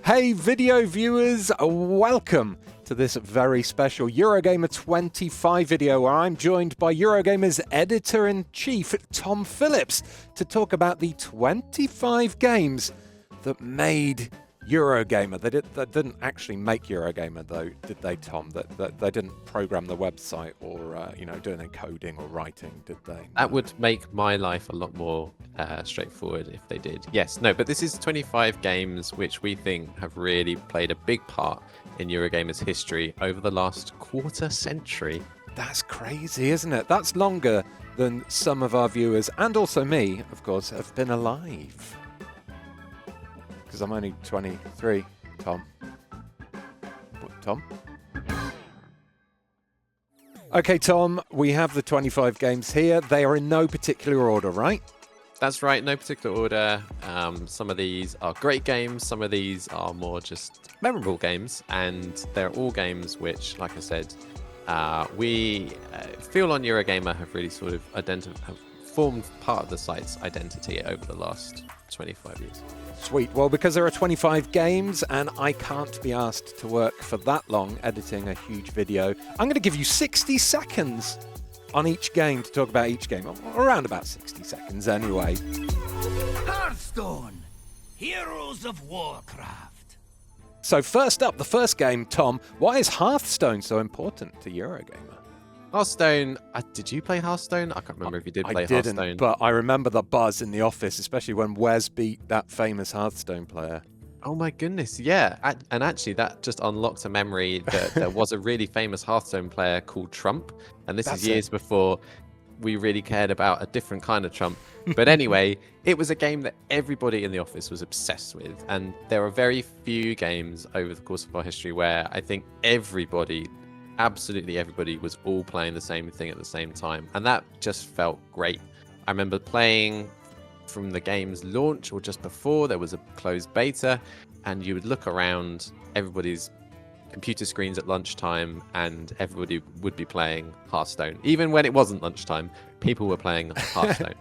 Hey video viewers, welcome to this very special Eurogamer 25 video where I'm joined by Eurogamer's editor-in-chief Tom Phillips to talk about the 25 games that made Eurogamer. They didn't actually make Eurogamer though, did they, Tom? They didn't program the website or do any coding or writing, did they? That would make my life a lot more straightforward if they did. Yes, no, but this is 25 games which we think have really played a big part in Eurogamer's history over the last quarter century. That's crazy, isn't it? That's longer than some of our viewers, and also me, of course, have been alive. Because I'm only 23, Tom. What, Tom? Okay, Tom, we have the 25 games here. They are in no particular order, right? That's right, no particular order. Some of these are great games, some of these are more just memorable games, and they're all games which, like I said, we feel on Eurogamer have really sort of have formed part of the site's identity over the last 25 years. Sweet. Well, because there are 25 games and I can't be asked to work for that long editing a huge video, I'm going to give you 60 seconds on each game to talk about each game. Around about 60 seconds anyway. Hearthstone, Heroes of Warcraft. So first up, the first game, Tom. Why is Hearthstone so important to Eurogamer? Hearthstone, did you play Hearthstone? I can't remember if you did play Hearthstone. I didn't, but I remember the buzz in the office, especially when Wes beat that famous Hearthstone player. Oh my goodness, yeah. And actually, that just unlocked a memory that there was a really famous Hearthstone player called Trump. And this is years before we really cared about a different kind of Trump. But anyway, it was a game that everybody in the office was obsessed with. And there are very few games over the course of our history where I think absolutely everybody was all playing the same thing at the same time. And that just felt great. I remember playing from the game's launch or just before. There was a closed beta and you would look around everybody's computer screens at lunchtime and everybody would be playing Hearthstone. Even when it wasn't lunchtime, people were playing Hearthstone.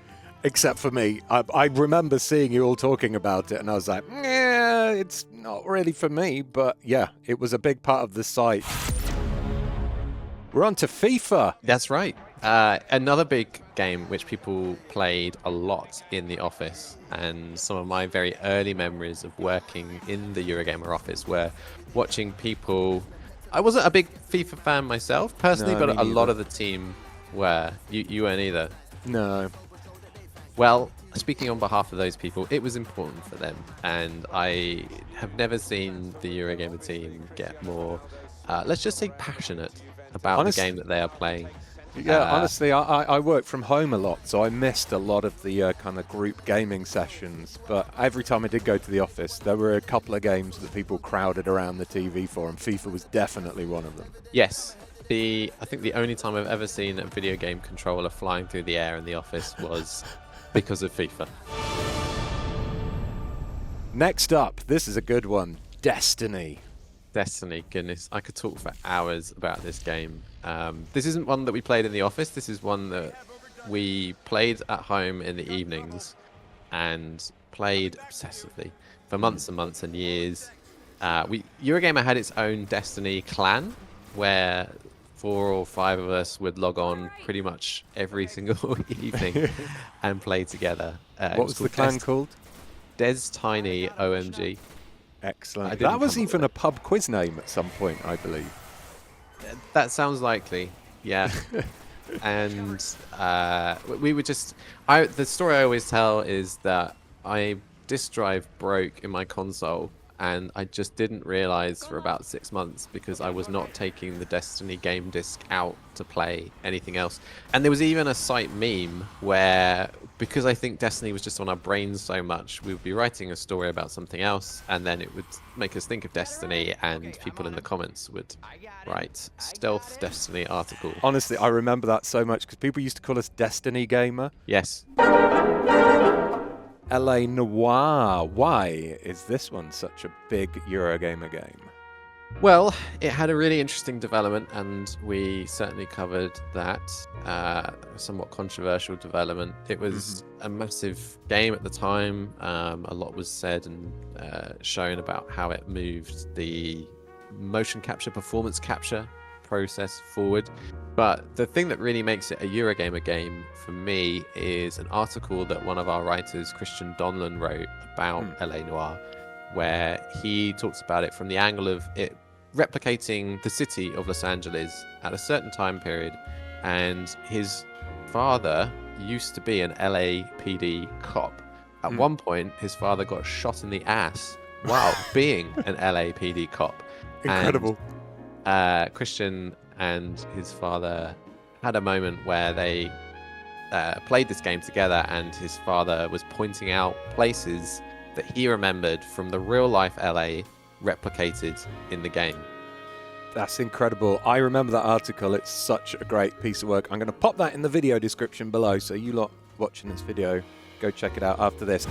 Except for me. I remember seeing you all talking about it and I was like, yeah, it's not really for me. But yeah, it was a big part of the site. We're on to FIFA. That's right. Another big game which people played a lot in the office, and some of my very early memories of working in the Eurogamer office were watching people. I wasn't a big FIFA fan myself personally, but a lot of the team were. You weren't either? No. Well, speaking on behalf of those people, it was important for them, and I have never seen the Eurogamer team get more, let's just say, passionate about the game that they are playing. Yeah, honestly, I work from home a lot, so I missed a lot of the kind of group gaming sessions. But every time I did go to the office, there were a couple of games that people crowded around the TV for, and FIFA was definitely one of them. Yes. I think the only time I've ever seen a video game controller flying through the air in the office was because of FIFA. Next up, this is a good one. Destiny. Destiny, goodness, I could talk for hours about this game. This isn't one that we played in the office. This is one that we played at home in the evenings and played obsessively for months and months and years. Eurogamer had its own Destiny clan where 4 or 5 of us would log on pretty much every single evening and play together. What was the clan called? Des Tiny OMG. Excellent. That was even a pub quiz name at some point, I believe. That sounds likely, yeah. And we would just... the story I always tell is that disk drive broke in my console and I just didn't realize for about 6 months because I was not taking the Destiny game disc out to play anything else. And there was even a site meme where, because I think Destiny was just on our brains so much, we would be writing a story about something else and then it would make us think of Destiny and people in the comments would write stealth Destiny article. Honestly, I remember that so much because people used to call us Destiny Gamer. Yes. LA Noire. Why is this one such a big Eurogamer game? Well, it had a really interesting development, and we certainly covered that. Somewhat controversial development. It was a massive game at the time. A lot was said and shown about how it moved the motion capture, performance capture process forward. But the thing that really makes it a Eurogamer game for me is an article that one of our writers, Christian Donlan, wrote about LA Noire, where he talks about it from the angle of it replicating the city of Los Angeles at a certain time period. And his father used to be an LAPD cop. At one point, his father got shot in the ass while being an LAPD cop. Incredible. And, Christian and his father had a moment where they played this game together, and his father was pointing out places that he remembered from the real life LA replicated in the game. That's incredible. I remember that article. It's such a great piece of work. I'm going to pop that in the video description below, so you lot watching this video, go check it out after this.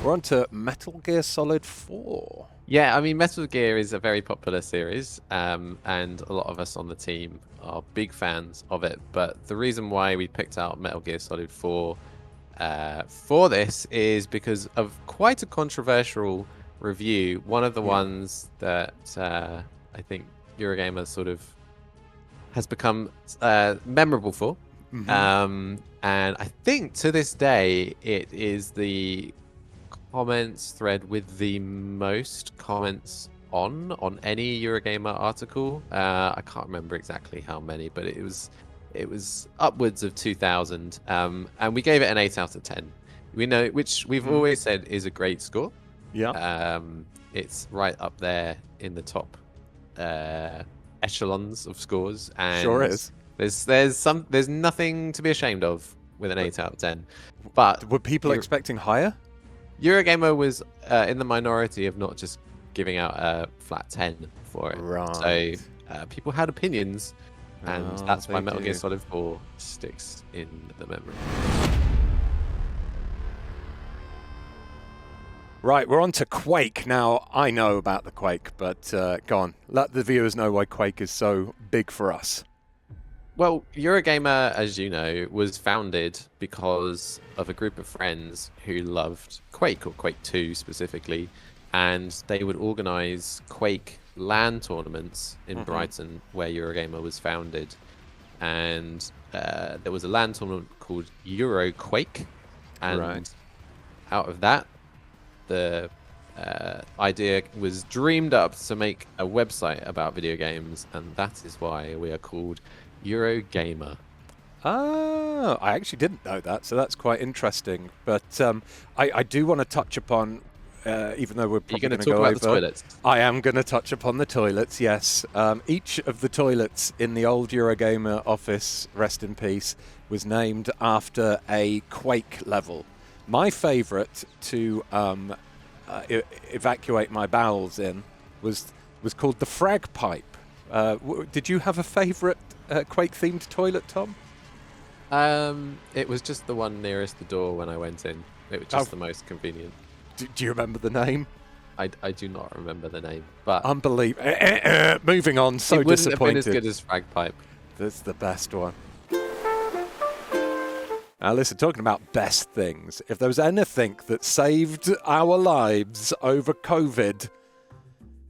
We're on to Metal Gear Solid 4. Yeah, I mean, Metal Gear is a very popular series, and a lot of us on the team are big fans of it. But the reason why we picked out Metal Gear Solid 4 for this is because of quite a controversial review. One of the ones that I think Eurogamer sort of has become memorable for. And I think to this day it is the comments thread with the most comments on any Eurogamer article. I can't remember exactly how many, but it was upwards of 2,000, and we gave it an 8 out of 10. We know, which we've always said is a great score. Yeah. It's right up there in the top echelons of scores, and Sure is. There's nothing to be ashamed of with an 8 out of 10. But Were people expecting higher? Eurogamer was in the minority of not just giving out a flat 10 for it. Right. So people had opinions, and that's why they Metal Gear do. Solid 4 sticks in the memory. Right, we're on to Quake. Now, I know about the Quake, but go on. Let the viewers know why Quake is so big for us. Well, Eurogamer, as you know, was founded because of a group of friends who loved Quake, or Quake 2 specifically, and they would organize Quake LAN tournaments in Brighton, where Eurogamer was founded. And there was a LAN tournament called Quake, and out of that, the idea was dreamed up to make a website about video games, and that is why we are called Eurogamer. Oh, I actually didn't know that, so that's quite interesting. But I do want to touch upon, even though we're probably going to go over... the toilets? I am going to touch upon the toilets, yes. Each of the toilets in the old Eurogamer office, rest in peace, was named after a Quake level. My favourite to evacuate my bowels in was called the Frag Pipe. Did you have a favourite Quake-themed toilet, Tom? It was just the one nearest the door when I went in. It was just the most convenient. Do you remember the name? I do not remember the name, but Unbelievable. Moving on, so it wouldn't disappointed. have been as good as Frag Pipe. That's the best one. Now listen, talking about best things, if there was anything that saved our lives over COVID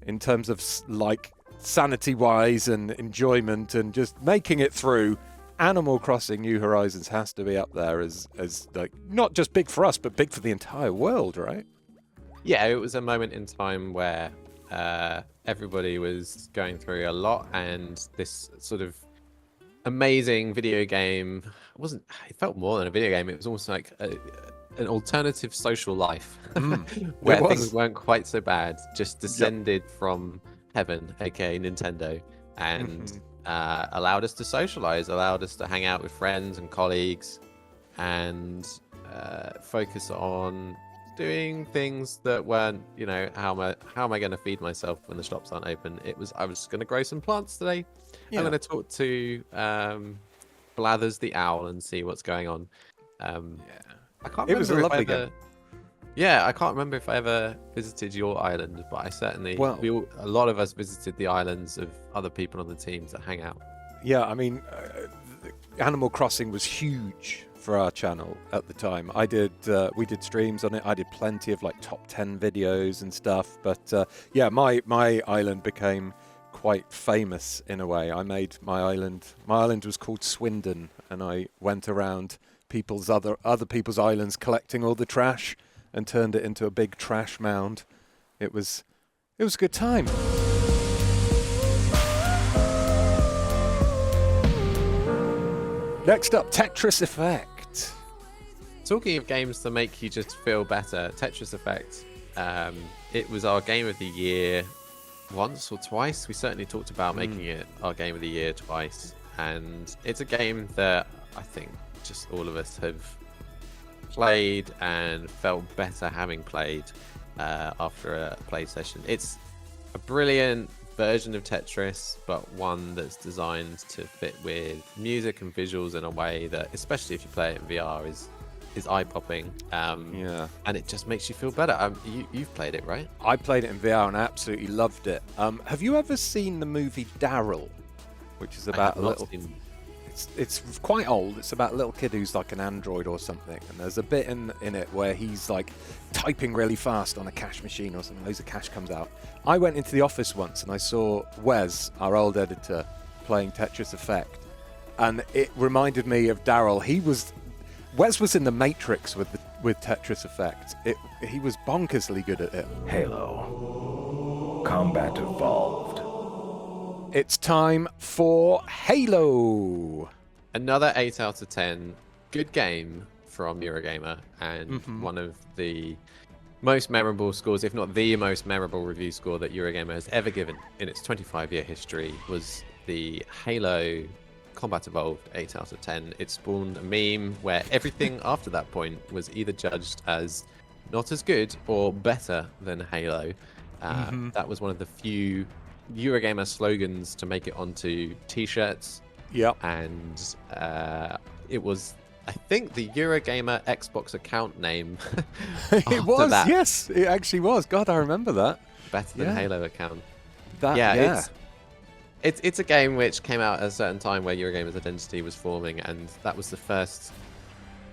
in terms of like sanity-wise and enjoyment and just making it through, Animal Crossing New Horizons has to be up there as like not just big for us, but big for the entire world, right? Yeah, it was a moment in time where everybody was going through a lot, and this sort of amazing video game it felt more than a video game. It was almost like an alternative social life where things weren't quite so bad, just descended from heaven, aka Nintendo, and allowed us to socialize, allowed us to hang out with friends and colleagues, and focus on doing things that weren't, how am I going to feed myself when the shops aren't open? I was going to grow some plants today. I'm going to talk to Blathers the owl and see what's going on. I can't remember. It was a lovely game. Yeah, I can't remember if I ever visited your island, but I certainly, Well, a lot of us visited the islands of other people on the teams that hang out. yeah, I mean, Animal Crossing was huge for our channel at the time. We did streams on it. I did plenty of like top 10 videos and stuff. But yeah, my island became quite famous in a way. I made my island. My island was called Swindon, and I went around people's other people's islands collecting all the trash and turned it into a big trash mound. It was a good time. Next up, Tetris Effect. Talking of games to make you just feel better, Tetris Effect, it was our game of the year once or twice. We certainly talked about making it our game of the year twice. And it's a game that I think just all of us have played and felt better having played after a play session. It's a brilliant version of Tetris, but one that's designed to fit with music and visuals in a way that, especially if you play it in VR, is eye-popping. Yeah. And it just makes you feel better. You've played it, right? I played it in VR and I absolutely loved it. Have you ever seen the movie Daryl, which is about a little... It's quite old. It's about a little kid who's like an android or something, and there's a bit in it where he's like typing really fast on a cash machine or something. Loads of cash comes out. I went into the office once and I saw Wes, our old editor, playing Tetris Effect, and it reminded me of Daryl. Wes was in the Matrix with Tetris Effect. He was bonkersly good at it. Halo. Combat evolved. It's time for Halo. Another 8 out of 10. Good game from Eurogamer, and one of the most memorable scores, if not the most memorable review score that Eurogamer has ever given in its 25-year history, was the Halo Combat Evolved 8 out of 10. It spawned a meme where everything after that point was either judged as not as good or better than Halo. That was one of the few Eurogamer slogans to make it onto t-shirts. Yep. And it was, I think, the Eurogamer Xbox account name. It was, yes, it actually was. God, I remember that. Better than Halo account. Yeah. It's a game which came out at a certain time where Eurogamer's identity was forming, and that was the first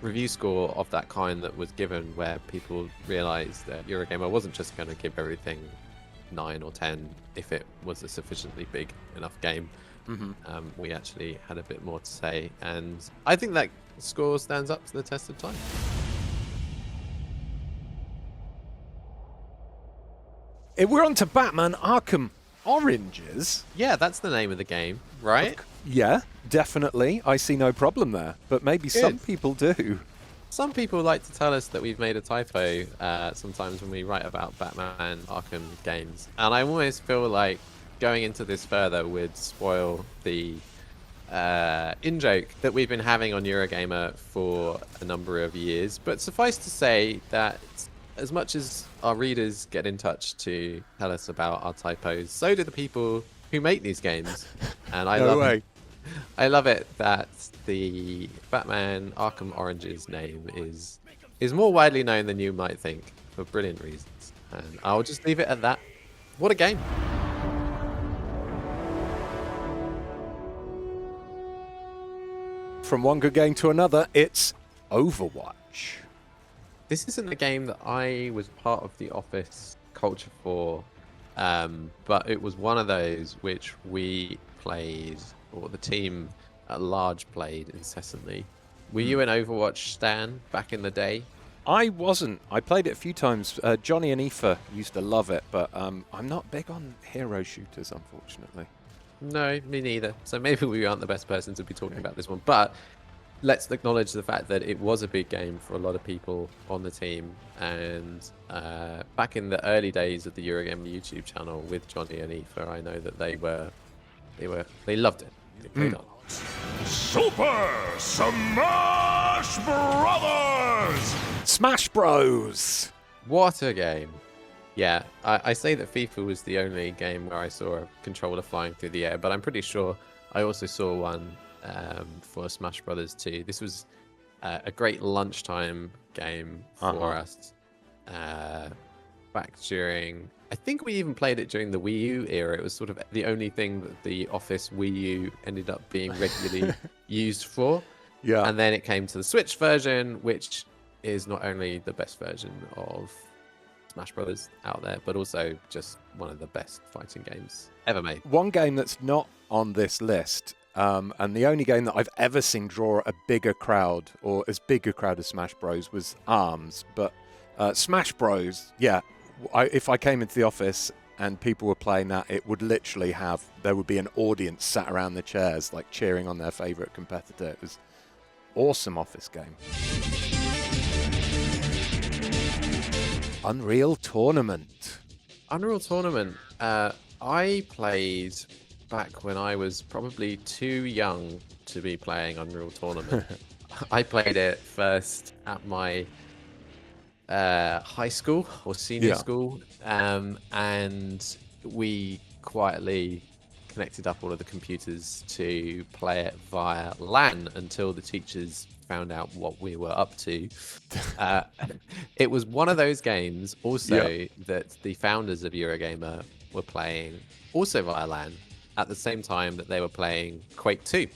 review score of that kind that was given, where people realized that Eurogamer wasn't just going to give everything 9 or 10 if it was a sufficiently big enough game. We actually had a bit more to say, and I think that score stands up to the test of time. We're on to Batman Arkham Oranges. Yeah, that's the name of the game, right? Yeah, definitely. I see no problem there, but maybe some people do. Some people like to tell us that we've made a typo sometimes when we write about Batman Arkham games. And I almost feel like going into this further would spoil the in-joke that we've been having on Eurogamer for a number of years. But suffice to say that as much as our readers get in touch to tell us about our typos, so do the people who make these games. And I love it that the Batman Arkham Oranges name is more widely known than you might think, for brilliant reasons. And I'll just leave it at that. What a game. From one good game to another, it's Overwatch. This isn't a game that I was part of the office culture for, but it was one of those which we played, or the team at large played incessantly. Were you an Overwatch stan back in the day? I wasn't. I played it a few times. Johnny and Aoife used to love it, but I'm not big on hero shooters, unfortunately. No, me neither. So maybe we aren't the best person to be talking about this one, but let's acknowledge the fact that it was a big game for a lot of people on the team. And back in the early days of the Eurogamer YouTube channel with Johnny and Aoife, I know that they loved it. They played on. Super Smash Brothers! Smash Bros! What a game. Yeah, I say that FIFA was the only game where I saw a controller flying through the air, but I'm pretty sure I also saw one for Smash Brothers 2. This was a great lunchtime game for us. back during. I think we even played it during the Wii U era. It was sort of the only thing that the Office Wii U ended up being regularly used for. Yeah. And then it came to the Switch version, which is not only the best version of Smash Brothers out there, but also just one of the best fighting games ever made. One game that's not on this list, and the only game that I've ever seen draw a bigger crowd, or as big a crowd as Smash Bros, was ARMS. But Smash Bros, yeah, if I came into the office and people were playing that, it would literally there would be an audience sat around the chairs, like cheering on their favorite competitor. It was awesome office game. Unreal Tournament. Unreal Tournament. I played back when I was probably too young to be playing Unreal Tournament. I played it first at my high school or senior school, and we quietly connected up all of the computers to play it via LAN until the teachers found out what we were up to. It was one of those games also that the founders of Eurogamer were playing also via LAN at the same time that they were playing Quake 2.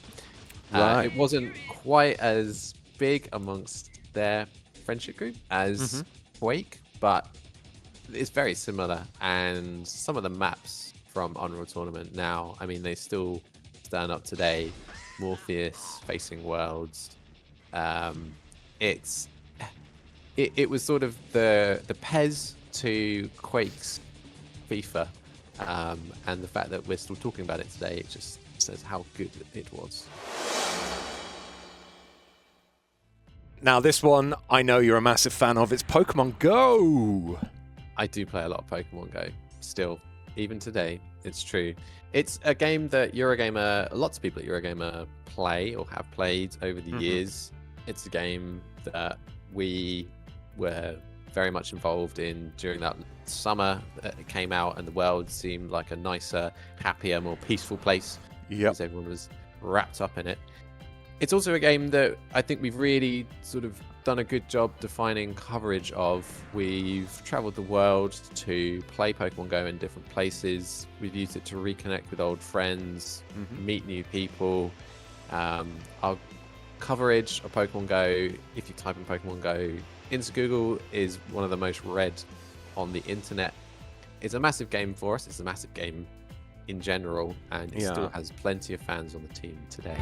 Right. It wasn't quite as big amongst their friendship group as Quake, but it's very similar. And some of the maps from Unreal Tournament now, I mean, they still stand up today. Morpheus, Facing Worlds. It was sort of the PES to Quake's FIFA, and the fact that we're still talking about it today, it just says how good it was. Now, this one, I know you're a massive fan of. It's Pokémon GO! I do play a lot of Pokémon GO, still. Even today, it's true. It's a game that Eurogamer, lots of people at Eurogamer play or have played over the years. It's a game that we were very much involved in during that summer that it came out, and the world seemed like a nicer, happier, more peaceful place because everyone was wrapped up in it. It's also a game that I think we've really sort of done a good job defining coverage of. We've traveled the world to play Pokemon Go in different places. We've used it to reconnect with old friends, meet new people. Our coverage of Pokemon Go, if you type in Pokemon Go into Google, is one of the most read on the internet. It's a massive game for us. It's a massive game in general, and it still has plenty of fans on the team today.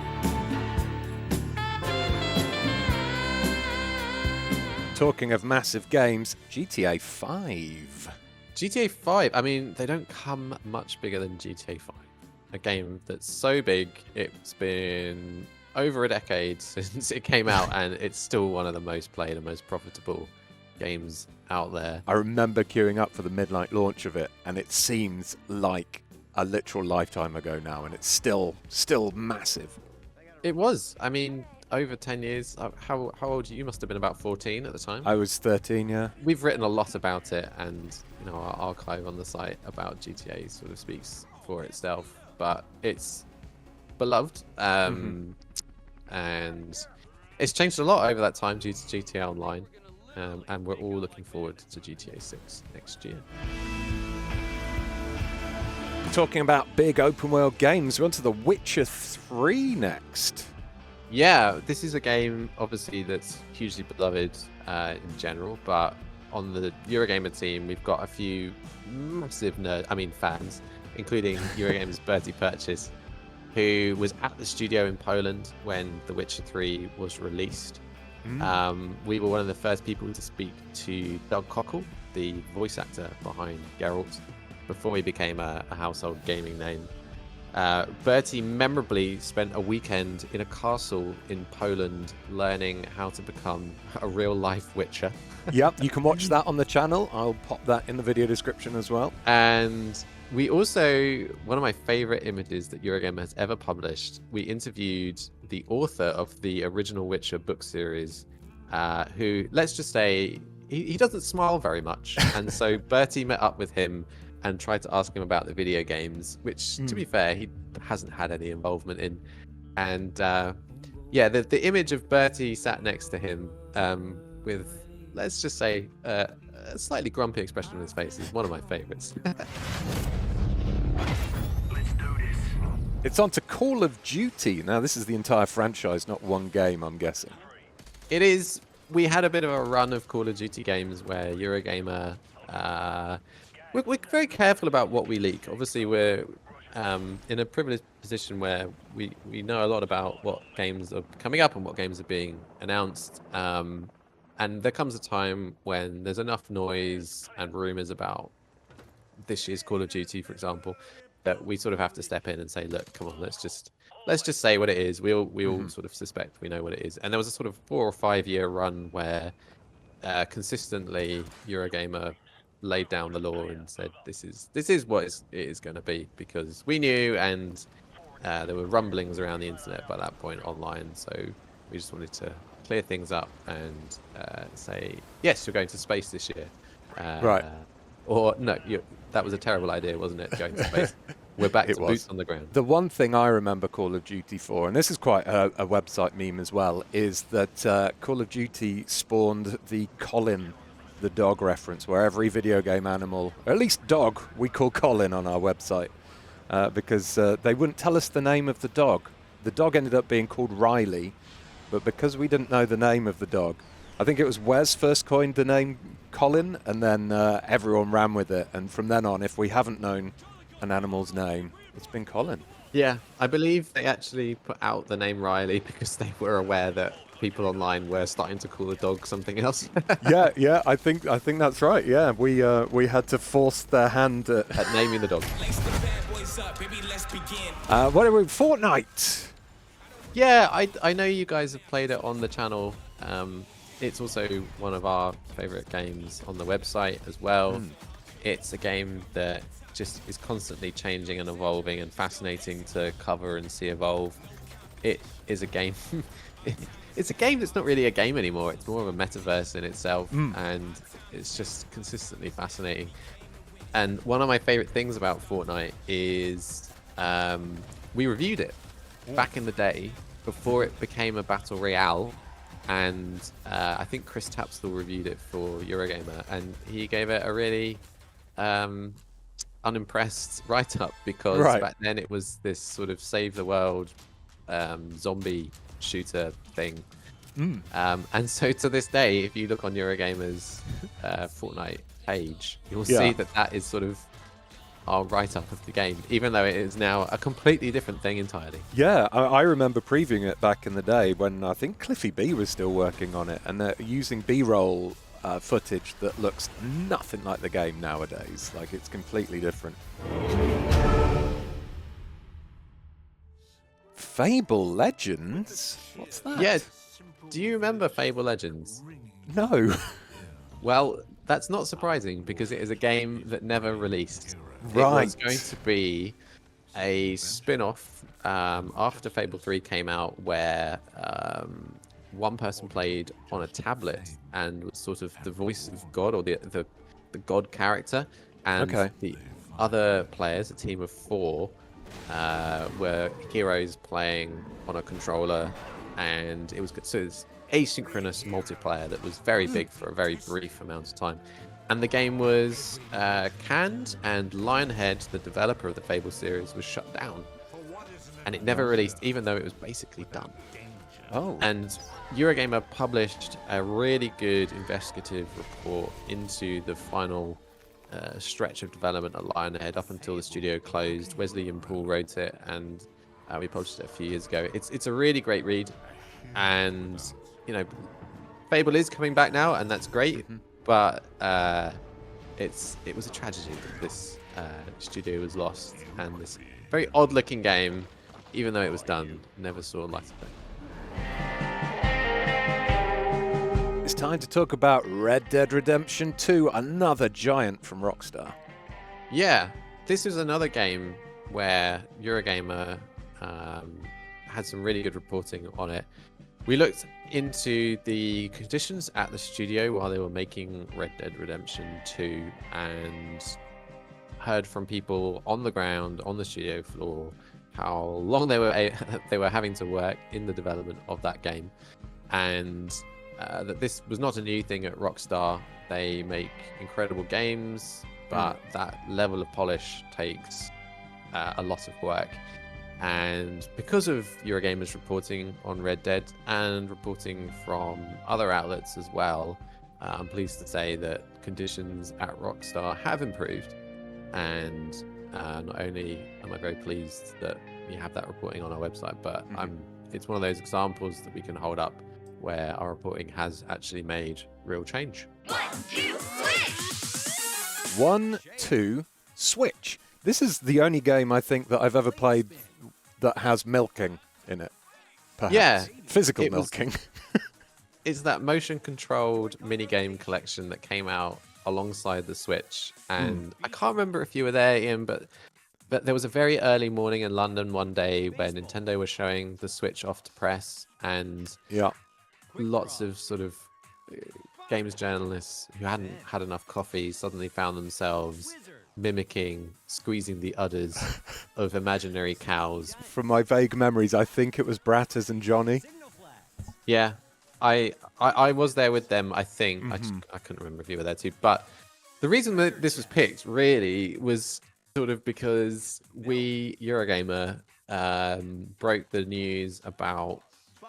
Talking of massive games, GTA 5. GTA 5, I mean, they don't come much bigger than GTA 5. A game that's so big, it's been over a decade since it came out, and it's still one of the most played and most profitable games out there. I remember queuing up for the midnight launch of it, and it seems like a literal lifetime ago now, and it's still massive. It was. I mean, over 10 years. How old you must have been? About 14 at the time. I was 13, yeah. We've written a lot about it, and our archive on the site about GTA sort of speaks for itself. But it's beloved, and it's changed a lot over that time due to GTA Online, and we're all looking forward to GTA 6 next year. Talking about big open world games, we're on to The Witcher 3 next. Yeah, this is a game, obviously, that's hugely beloved in general, but on the Eurogamer team, we've got a few massive fans, including Eurogamer's Bertie Purchase, who was at the studio in Poland when The Witcher 3 was released. We were one of the first people to speak to Doug Cockle, the voice actor behind Geralt, before he became a household gaming name. Bertie memorably spent a weekend in a castle in Poland learning how to become a real-life Witcher. Yep, you can watch that on the channel. I'll pop that in the video description as well. And we also, one of my favorite images that Eurogamer has ever published, we interviewed the author of the original Witcher book series, who, let's just say, he doesn't smile very much. And so Bertie met up with him and tried to ask him about the video games, which, to be fair, he hasn't had any involvement in. And the image of Bertie sat next to him with let's just say, a slightly grumpy expression on his face is one of my favorites. It's on to Call of Duty. Now, this is the entire franchise, not one game, I'm guessing. It is. We had a bit of a run of Call of Duty games where Eurogamer. We're very careful about what we leak. Obviously, we're in a privileged position where we know a lot about what games are coming up and what games are being announced. And there comes a time when there's enough noise and rumors about this year's Call of Duty, for example, that we sort of have to step in and say, look, come on, let's just say what it is. We all sort of suspect we know what it is. And there was a sort of 4 or 5 year run where consistently Eurogamer laid down the law and said this is what it is going to be, because we knew, and there were rumblings around the internet by that point online. So we just wanted to clear things up and say, yes, you're going to space this year. Right. Or no, that was a terrible idea, wasn't it? Going to space. We're back to boots on the ground. The one thing I remember Call of Duty for, and this is quite a website meme as well, is that Call of Duty spawned the Colin the dog reference, where every video game animal, or at least dog, we call Colin on our website, because they wouldn't tell us the name of the dog. The dog ended up being called Riley, but because we didn't know the name of the dog, I think it was Wes first coined the name Colin, and then everyone ran with it. And from then on, if we haven't known an animal's name, it's been Colin. Yeah, I believe they actually put out the name Riley because they were aware that people online were starting to call the dog something else. yeah, I think that's right. Yeah, we had to force their hand at naming the dog. What are we? Fortnite. Yeah, I know you guys have played it on the channel. It's also one of our favorite games on the website as well. It's a game that just is constantly changing and evolving and fascinating to cover and see evolve. It is a game. It's a game that's not really a game anymore. It's more of a metaverse in itself, and it's just consistently fascinating. And one of my favorite things about Fortnite is we reviewed it back in the day before it became a battle royale. And I think Chris Tapsell reviewed it for Eurogamer, and he gave it a really unimpressed write-up, because back then it was this sort of save the world zombie shooter thing. And so to this day, if you look on Eurogamer's Fortnite page, you'll see that is sort of our write-up of the game, even though it is now a completely different thing entirely. Yeah, I remember previewing it back in the day when I think Cliffy B was still working on it, and they're using B-roll footage that looks nothing like the game nowadays. Like, it's completely different. Fable Legends? What's that? Yeah, do you remember Fable Legends? No. Well, that's not surprising, because it is a game that never released. Right. It was going to be a spin-off after Fable 3 came out, where one person played on a tablet and was sort of the voice of God, or the God character, and the other players, a team of 4, were heroes playing on a controller, and it was asynchronous multiplayer that was very big for a very brief amount of time. And the game was canned, and Lionhead, the developer of the Fable series, was shut down. And it never released, even though it was basically done. Oh. And Eurogamer published a really good investigative report into the final stretch of development at Lionhead up until the studio closed. Wesley and Paul wrote it, and we published it a few years ago. It's a really great read, and you know, Fable is coming back now, and that's great. But it was a tragedy that this studio was lost, and this very odd-looking game, even though it was done, never saw light of day. It's time to talk about Red Dead Redemption 2, another giant from Rockstar. Yeah, this was another game where Eurogamer had some really good reporting on it. We looked into the conditions at the studio while they were making Red Dead Redemption 2, and heard from people on the ground, on the studio floor, how long they were having to work in the development of that game. And that this was not a new thing at Rockstar. They make incredible games, but that level of polish takes a lot of work. And because of Eurogamer's reporting on Red Dead and reporting from other outlets as well, I'm pleased to say that conditions at Rockstar have improved. And not only am I very pleased that we have that reporting on our website, but it's one of those examples that we can hold up where our reporting has actually made real change. 1, 2, switch. This is the only game I think that I've ever played that has milking in it. Perhaps. Yeah, physical milking. It's that motion-controlled minigame collection that came out alongside the Switch, and I can't remember if you were there, Ian, but there was a very early morning in London one day where Nintendo was showing the Switch off to press, and lots of sort of games journalists who hadn't had enough coffee suddenly found themselves mimicking squeezing the udders of imaginary cows. From my vague memories, I think it was Bratters and Johnny. Yeah, I was there with them, I think. I couldn't remember if you were there too. But the reason that this was picked really was sort of because we, Eurogamer, broke the news about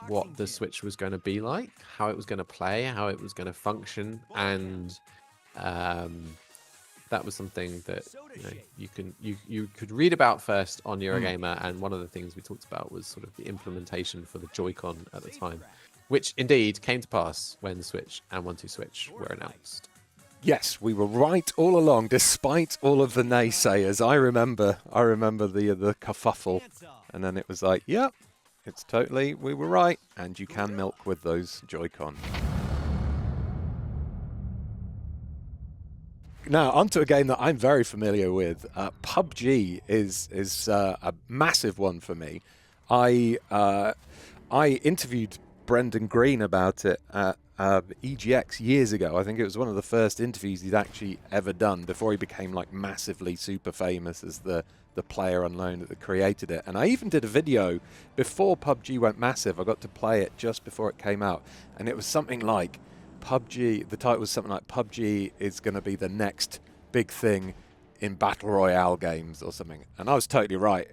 what the Switch was going to be like, how it was going to play, how it was going to function, and that was something that you could read about first on Eurogamer, and one of the things we talked about was sort of the implementation for the Joy-Con at the time, which indeed came to pass when the Switch and 1-2-Switch were announced. Yes, we were right all along, despite all of the naysayers. I remember the kerfuffle, and then it was like, yep, it's totally, we were right, and you can milk with those Joy-Con. Now, onto a game that I'm very familiar with. PUBG is a massive one for me. I interviewed Brendan Green about it at EGX years ago. I think it was one of the first interviews he'd actually ever done before he became like massively super famous as the player unknown that created it. And I even did a video before PUBG went massive. I got to play it just before it came out, and it was something like PUBG, the title was something like PUBG is going to be the next big thing in Battle Royale games or something. And I was totally right.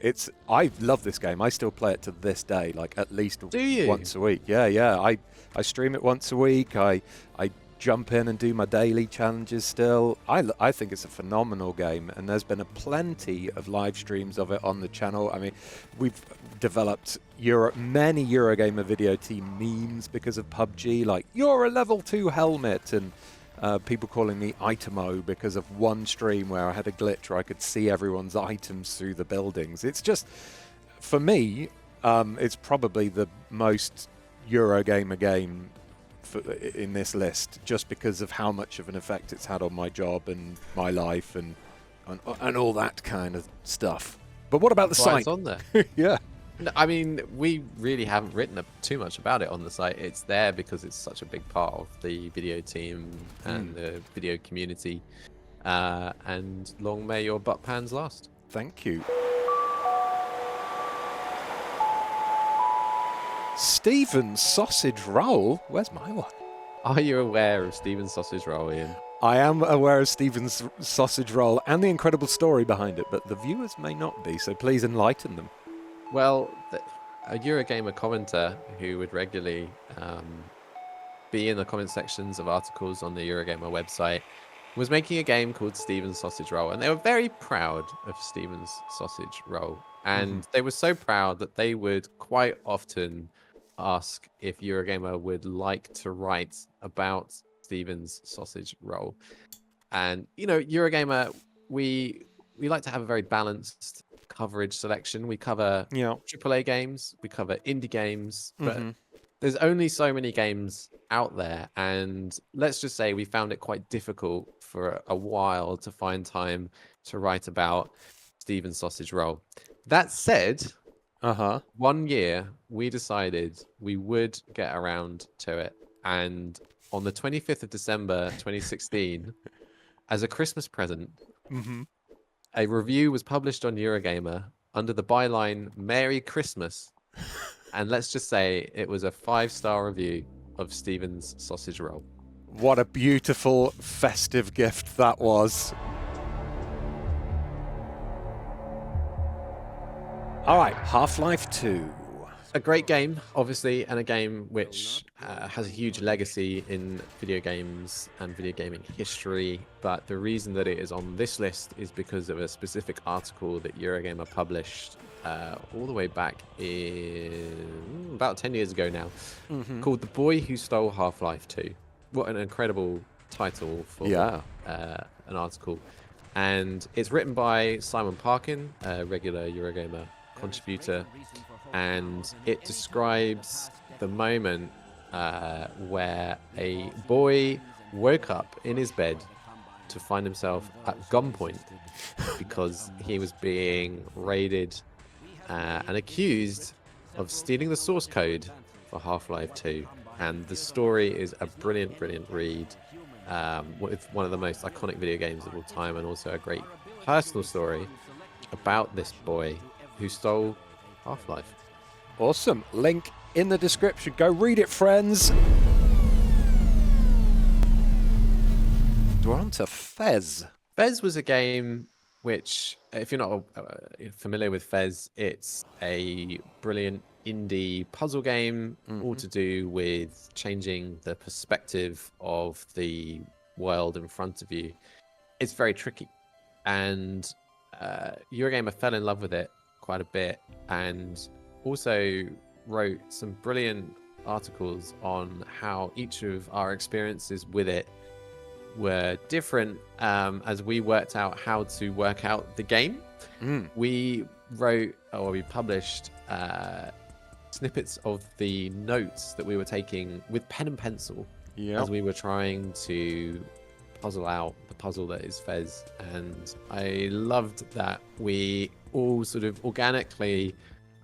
I love this game. I still play it to this day, like at least once a week. Yeah. I stream it once a week. I jump in and do my daily challenges still. I think it's a phenomenal game, and there's been plenty of live streams of it on the channel. I mean, we've developed many Eurogamer video team memes because of PUBG, like you're a level 2 helmet, and people calling me Itemo because of one stream where I had a glitch where I could see everyone's items through the buildings. It's just, for me, it's probably the most Eurogamer game in this list, just because of how much of an effect it's had on my job and my life and all that kind of stuff. But what about the site? It's on there. Yeah. No, I mean, we really haven't written too much about it on the site. It's there because it's such a big part of the video team and the video community. And long may your butt pans last. Thank you. Stephen's sausage roll? Where's my one? Are you aware of Stephen's sausage roll, Ian? I am aware of Stephen's sausage roll and the incredible story behind it, but the viewers may not be, so please enlighten them. Well, a Eurogamer commenter who would regularly be in the comment sections of articles on the Eurogamer website was making a game called Stephen's Sausage Roll, and they were very proud of Stephen's Sausage Roll. And they were so proud that they would quite often ask if Eurogamer would like to write about Stephen's Sausage Roll. And, you know, Eurogamer, we like to have a very balanced coverage selection. We cover AAA games, we cover indie games, but there's only so many games out there. And let's just say we found it quite difficult for a while to find time to write about Stephen's Sausage Roll. That said, 1 year we decided we would get around to it. And on the 25th of December, 2016, as a Christmas present, a review was published on Eurogamer under the byline Merry Christmas. And let's just say it was a 5-star review. of Stephen's sausage roll. What a beautiful festive gift that was. All right, Half-Life 2. A great game, obviously, and a game which has a huge legacy in video games and video gaming history. But the reason that it is on this list is because of a specific article that Eurogamer published all the way back in about 10 years ago now, called "The Boy Who Stole Half-Life 2." What an incredible title for an article. And it's written by Simon Parkin, a regular Eurogamer contributor, and it describes the moment where a boy woke up in his bed to find himself at gunpoint because he was being raided and accused of stealing the source code for Half-Life 2. And the story is a brilliant, brilliant read. With one of the most iconic video games of all time, and also a great personal story about this boy who stole Half-Life. Awesome. Link in the description. Go read it, friends. We're on to Fez. Fez was a game which, if you're not familiar with Fez, it's a brilliant indie puzzle game, all to do with changing the perspective of the world in front of you. It's very tricky, and Eurogamer fell in love with it quite a bit, and also wrote some brilliant articles on how each of our experiences with it were different as we worked out how to work out the game. We published snippets of the notes that we were taking with pen and pencil as we were trying to puzzle out the puzzle that is Fez. And I loved that we all sort of organically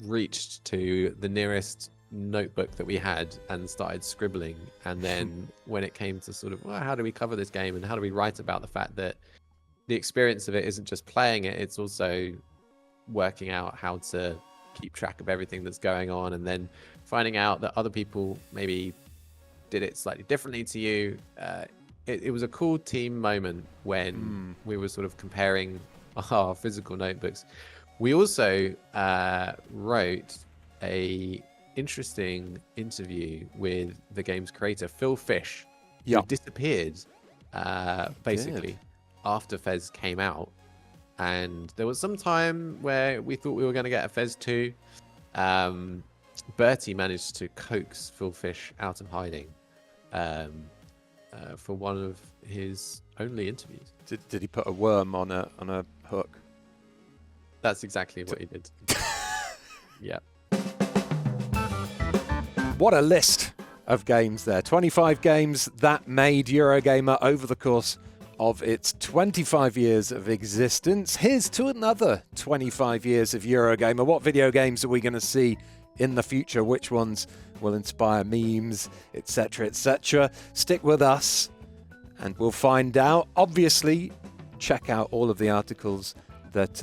reached to the nearest notebook that we had and started scribbling. And then when it came to sort of, well, how do we cover this game and how do we write about the fact that the experience of it isn't just playing it, it's also working out how to keep track of everything that's going on, and then finding out that other people maybe did it slightly differently to you. It was a cool team moment when we were sort of comparing our physical notebooks. We also wrote a interesting interview with the game's creator, Phil Fish, who disappeared basically after Fez came out. And there was some time where we thought we were going to get a Fez 2. Bertie managed to coax Phil Fish out of hiding for one of his only interviews. Did he put a worm on a hook? That's exactly what he did. Yeah. What a list of games there. 25 games that made Eurogamer over the course of its 25 years of existence. Here's to another 25 years of Eurogamer. What video games are we going to see in the future? Which ones will inspire memes, etc., etc.? Stick with us and we'll find out. Obviously, check out all of the articles that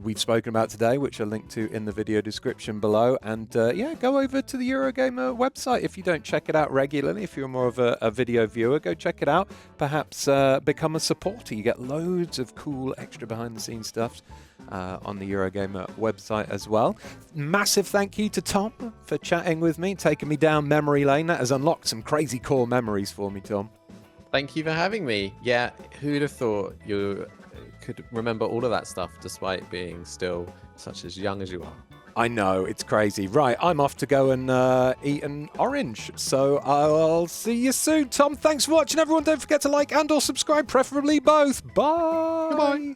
we've spoken about today, which are linked to in the video description below. And go over to the Eurogamer website if you don't check it out regularly. If you're more of a video viewer, go check it out. Perhaps become a supporter. You get loads of cool extra behind-the-scenes stuff on the Eurogamer website as well. Massive thank you to Tom for chatting with me, taking me down memory lane. That has unlocked some crazy core memories for me, Tom. Thank you for having me. Yeah, who'd have thought you could remember all of that stuff despite being still such as young as you are. I know, it's crazy. Right, I'm off to go and eat an orange. So I'll see you soon. Tom, thanks for watching, everyone. Don't forget to like and or subscribe, preferably both. Bye. Goodbye.